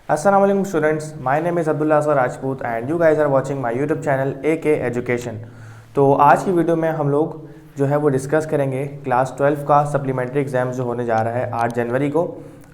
Assalamualaikum students, my name is Abdullah Asghar Rajput and you guys are watching my YouTube channel AK Education। तो आज की video में हम लोग जो है वो डिस्कस करेंगे क्लास 12 का सप्लीमेंट्री एग्ज़ाम जो होने जा रहा है 8 जनवरी को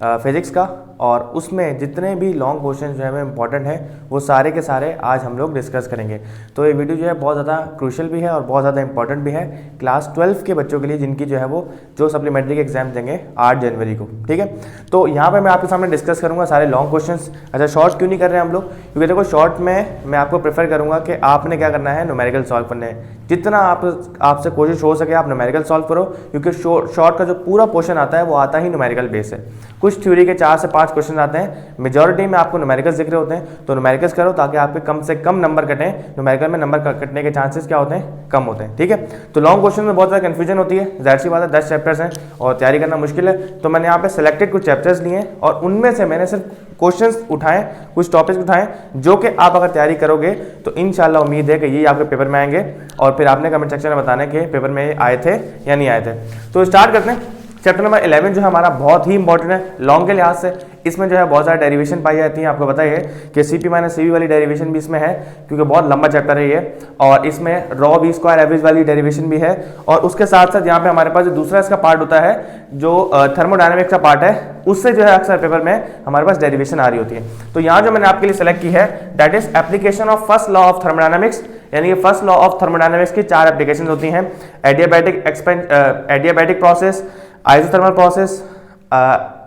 फिज़िक्स का, और उसमें जितने भी लॉन्ग क्वेश्चन जो है वो इम्पॉर्टेंट है वो सारे के सारे आज हम लोग डिस्कस करेंगे। तो ये वीडियो जो है बहुत ज़्यादा क्रूशियल भी है और बहुत ज़्यादा इंपॉर्टेंट भी है क्लास 12 के बच्चों के लिए, जिनकी जो है वो जो सप्लीमेंट्री के एग्जाम देंगे 8 जनवरी को। ठीक है, तो यहाँ पे मैं आपके सामने डिस्कस करूँगा सारे लॉन्ग क्वेश्चंस। अच्छा, शॉर्ट क्यों नहीं कर रहे हैं हम लोग? क्योंकि देखो शॉर्ट में मैं आपको प्रेफर करूँगा कि आपने क्या करना है, न्यूमेरिकल सॉल्व करना है। जितना आपसे कोशिश हो सके आप न्यूमेरिकल सॉल्व करो, क्योंकि शॉर्ट का जो पूरा पोर्शन आता है वो आता ही न्यूमेरिकल बेस है। कुछ थ्योरी के 4 से 5 क्वेश्चन आते हैं, मेजॉरिटी में आपको न्यूमेरिकल्स दिख रहे होते हैं, तो न्यूमेरिकल्स करो ताकि आपके कम से कम नंबर कटें। न्यूमेरिकल में नंबर कटने के चांसेस क्या होते हैं, कम होते हैं। ठीक है, तो लॉन्ग क्वेश्चन में बहुत ज़्यादा कन्फ्यूजन होती है, जाहिर सी बात है 10 चैप्टर्स हैं और तैयारी करना मुश्किल है। तो मैंने यहाँ पे सिलेक्टेड कुछ चैप्टर्स लिए और उनमें से मैंने सिर्फ क्वेश्चंस उठाए, कुछ टॉपिक्स उठाए जो कि आप अगर तैयारी करोगे तो इंशाल्लाह उम्मीद है कि ये आपके पेपर में आएंगे और फिर आपने कमेंट सेक्शन में बताना कि पेपर में आए थे या नहीं आए थे। तो स्टार्ट करते हैं। चैप्टर नंबर 11 जो है हमारा बहुत ही इंपॉर्टेंट है लॉन्ग के लिहाज से। इसमें जो है बहुत सारी डेरिवेशन पाई जाती है। आपको पता है कि CP माइनस CV वाली डेरिवेशन भी इसमें है, क्योंकि बहुत लंबा चैप्टर है ये, और इसमें रॉ V स्क्वायर एवरेज वाली डेरिवेशन भी है। और उसके साथ साथ यहाँ पे हमारे पास जो दूसरा इसका पार्ट होता है, जो थर्मोडायनेमिक्स का पार्ट है, उससे जो है अक्सर पेपर में हमारे पास डेरिवेशन आ रही होती है। तो यहाँ जो मैंने आपके लिए सेलेक्ट की है that is application of first law of thermodynamics, यानी कि फर्स्ट लॉ ऑफ थर्मोडायनेमिक्स की 4 एप्लीकेशन होती हैं। Adiabatic process, isothermal process,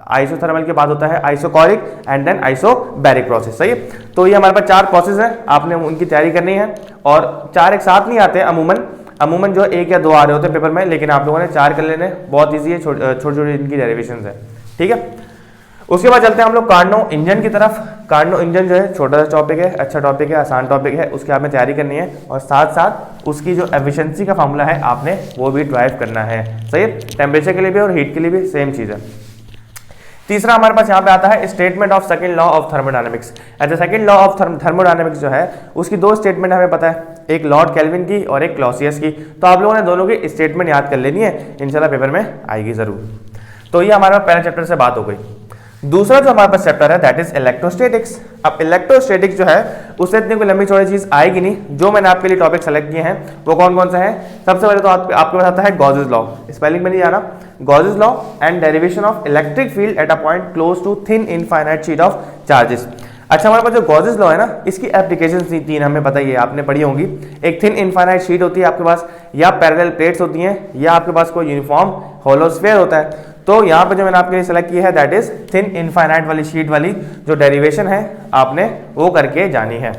isothermal के बाद होता है isochoric and then isobaric process. सही है, तो ये हमारे पास 4 प्रोसेस हैं, आपने उनकी तैयारी करनी है। और 4 एक साथ नहीं आते अमूमन जो 1 या 2 आ रहे होते हैं पेपर में, लेकिन आप लोगों ने 4 कर लेने, बहुत ईजी है, छोटे छोटे इनकी डेरिवेशंस है। ठीक है, उसके बाद चलते हैं हम लोग कार्नो इंजन की तरफ। कार्नो इंजन जो है छोटा सा टॉपिक है, अच्छा टॉपिक है, आसान टॉपिक है, उसकी आपने तैयारी करनी है और साथ साथ उसकी जो एफिशिएंसी का फार्मूला है आपने वो भी ड्राइव करना है। सही है, टेम्परेचर के लिए भी और हीट के लिए भी सेम चीज़ है। तीसरा हमारे पास यहाँ पे आता है statement of second law of thermodynamics. अच्छा, सेकंड लॉ ऑफ थर्मोडायनेमिक्स जो है उसकी 2 स्टेटमेंट हमें पता है, एक लॉर्ड केल्विन की और एक क्लॉसियस की। तो आप लोगों ने दोनों की स्टेटमेंट याद कर लेनी है, इंशाल्लाह पेपर में आएगी जरूर। तो ये हमारा पहला चैप्टर से बात हो गई। दूसरा जो हमारे पास चैप्टर है दैट इज इलेक्ट्रोस्टैटिक्स। अब इलेक्ट्रोस्टैटिक्स जो है उससे इतनी कोई लंबी चौड़ी चीज आएगी नहीं। जो मैंने आपके लिए टॉपिक सेलेक्ट किए हैं वो कौन कौन से हैं? सबसे पहले तो आपके पास आता है गॉसेस लॉ, स्पेलिंग में नहीं जाना, Gauss's law and derivation of electric field at a point close to thin infinite sheet of charges. अच्छा, हमारे पास जो गॉसेस लॉ है ना, इसकी एप्लीकेशन 3 हमें पता ही है, आपने पढ़ी होंगी। एक थिन इनफाइनाइट शीट होती है आपके पास, या पैरेलल प्लेट्स होती हैं, या आपके पास कोई यूनिफॉर्म होलोस्फीयर होता है। तो यहाँ पे जो मैंने आपके लिए सेलेक्ट की है दैट इज थिन इनफाइनाइट वाली शीट वाली जो डेरिवेशन है आपने वो करके जानी है।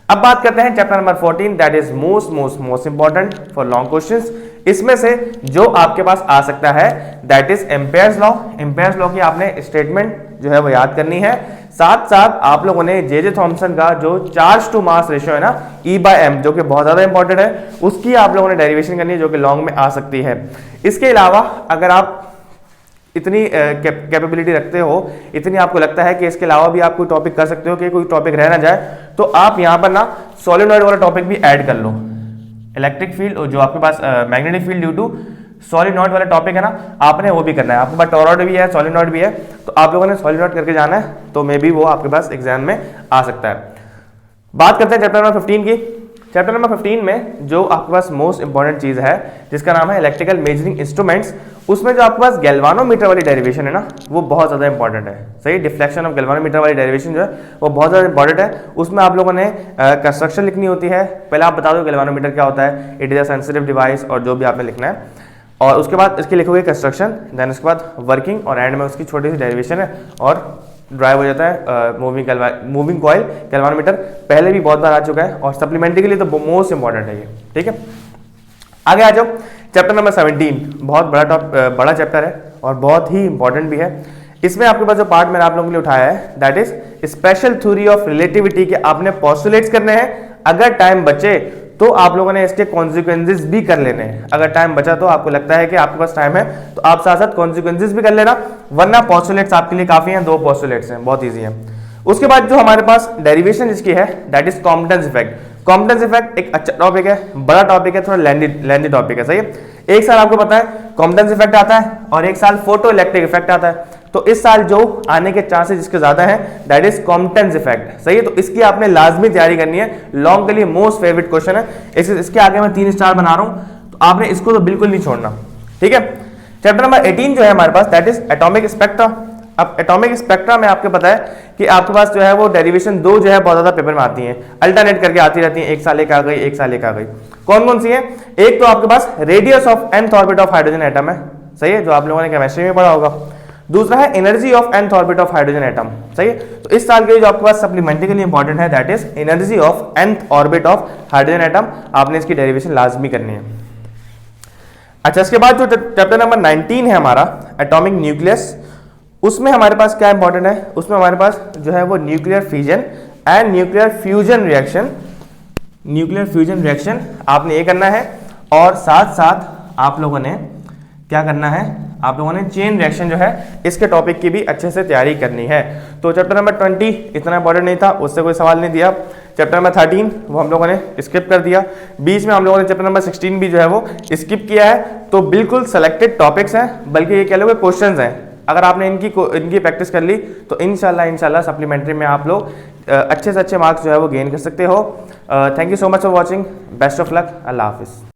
अब बात करते हैं chapter number 14 that is most important for long questions. इसमें से जो आपके पास आ सकता है that is Ampere's law. Ampere's law की आपने स्टेटमेंट जो है वो याद करनी है। साथ साथ आप लोगों ने जे थॉमसन का जो चार्ज टू मास रेशियो है ना, E/m, जो कि बहुत ज्यादा इंपॉर्टेंट है, उसकी आप लोगों ने डेरिवेशन करनी है, जो कि लॉन्ग में आ सकती है। इसके अलावा अगर आप इतनी कैपेबिलिटी रखते हो, इतनी आपको लगता है कि इसके अलावा भी आप कोई टॉपिक कर सकते हो, कि कोई टॉपिक रह ना जाए, तो आप यहाँ पर ना सोलेनॉइड वाला टॉपिक भी ऐड कर लो। इलेक्ट्रिक फील्ड जो आपके पास magnetic field due to solenoid वाला टॉपिक है ना, आपने वो भी करना है। आपके पास टॉरॉइड भी है, सोलेनॉइड भी है, तो आप लोगों ने सोलेनॉइड करके जाना है, तो मे बी वो आपके पास एग्जाम में आ सकता है। बात करते हैं चैप्टर नंबर 15 की। चैप्टर नंबर 15 में जो आपके पास मोस्ट इंपॉर्टेंट चीज है जिसका नाम है इलेक्ट्रिकल मेजरिंग इंस्ट्रूमेंट्स, उसमें जो आपके पास गैल्वानोमीटर वाली डेरिवेशन है ना, वो बहुत ज्यादा इंपॉर्टेंट है। सही, डिफ्लेक्शन ऑफ गैल्वानोमीटर वाली डेरिवेशन जो है वो बहुत ज्यादा इंपॉर्टेंट है। उसमें आप लोगों ने कंस्ट्रक्शन लिखनी होती है। पहले आप बता दो गैल्वानोमीटर क्या होता है, it is a sensitive device, और जो भी आपने लिखना है, और उसके बाद इसकी लिखोगे कंस्ट्रक्शन, देन उसके बाद वर्किंग, और एंड में उसकी छोटी सी डेरिवेशन है और ड्राइव हो जाता है मूविंग कॉइल गैल्वानोमीटर। पहले भी बहुत बार आ चुका है और सप्लीमेंट्री के लिए तो मोस्ट इंपॉर्टेंट है ये। ठीक है, आगे आ जाओ। चैप्टर नंबर 17 बहुत बड़ा चैप्टर है और बहुत ही इंपॉर्टेंट भी है। इसमें आपके पास जो पार्ट मैंने आप लोगों के लिए उठाया है that is special theory of relativity के आपने पोस्टुलेट्स करने हैं। अगर टाइम बचे तो आप लोगों ने इसके कॉन्सिक्वेंसेस भी कर लेने हैं। अगर टाइम बचा तो आपको लगता है कि आपके पास टाइम है तो आप साथ साथ कॉन्सिक्वेंसेस भी कर लेना, वरना पोस्टुलेट्स आपके लिए काफी हैं, 2 पोस्टुलेट्स हैं, बहुत ईजी है। उसके बाद जो हमारे पास डेरिवेशन जिसकी है that is competence effect. Competence effect एक अच्छा टॉपिक है, बड़ा टॉपिक है, थोड़ा लेंदी टॉपिक है। सही है, एक साल आपको पता है कॉम्पिटेंस इफेक्ट आता है और एक साल फोटो इलेक्ट्रिक इफेक्ट आता है। तो इस साल जो आने के चांसेस जिसके ज़्यादा हैं दैट इज कॉम्पिटेंस इफेक्ट। सही है, तो इसकी आपने लाजमी तैयारी करनी है, लॉन्ग के लिए मोस्ट फेवरेट क्वेश्चन है। इसके आगे मैं 3 स्टार बना रहा हूँ, तो आपने इसको तो बिल्कुल नहीं छोड़ना। ठीक है, चैप्टर नंबर 18 जो है हमारे पास दैट इज एटॉमिक स्पेक्ट्रा। अब एटॉमिक स्पेक्ट्रा में आपको पता है कि आपके पास जो है वो डेरिवेशन 2 जो है बहुत ज्यादा पेपर में आती हैं, अल्टरनेट करके आती रहती हैं, एक साल एक आ गई, एक साल एक आ गई। कौन कौन सी है? एक तो आपके पास radius of nth orbit of hydrogen atom है, सही है, जो आप लोगों ने केमिस्ट्री में पढ़ा होगा। दूसरा है energy of nth orbit of hydrogen atom, सही है। तो इस साल के जो आपके पास सप्लीमेंट्री के लिए इंपॉर्टेंट है that is energy of nth orbit of hydrogen atom, आपने इसकी डेरिवेशन लाजमी करनी है। अच्छा, इसके बाद जो चैप्टर नंबर 19 है हमारा एटॉमिक न्यूक्लियस, उसमें हमारे पास क्या इंपॉर्टेंट है? उसमें हमारे पास जो है वो nuclear fission and nuclear fusion reaction, nuclear fusion reaction आपने ये करना है, और साथ साथ आप लोगों ने क्या करना है, आप लोगों ने चेन रिएक्शन जो है इसके टॉपिक की भी अच्छे से तैयारी करनी है। तो चैप्टर नंबर 20 इतना इंपॉर्टेंट नहीं था, उससे कोई सवाल नहीं दिया। चैप्टर नंबर 13 वो हम लोगों ने स्किप कर दिया। बीच में हम लोगों ने चैप्टर नंबर 16 भी जो है वो स्किप किया है। तो बिल्कुल सेलेक्टेड टॉपिक्स हैं, बल्कि ये कह लो क्वेश्चंस हैं। अगर आपने इनकी प्रैक्टिस कर ली तो इंशाल्लाह सप्लीमेंट्री में आप लोग अच्छे से अच्छे मार्क्स जो है वो गेन कर सकते हो। Thank you so much for watching, best of luck, अल्लाह हाफिज़।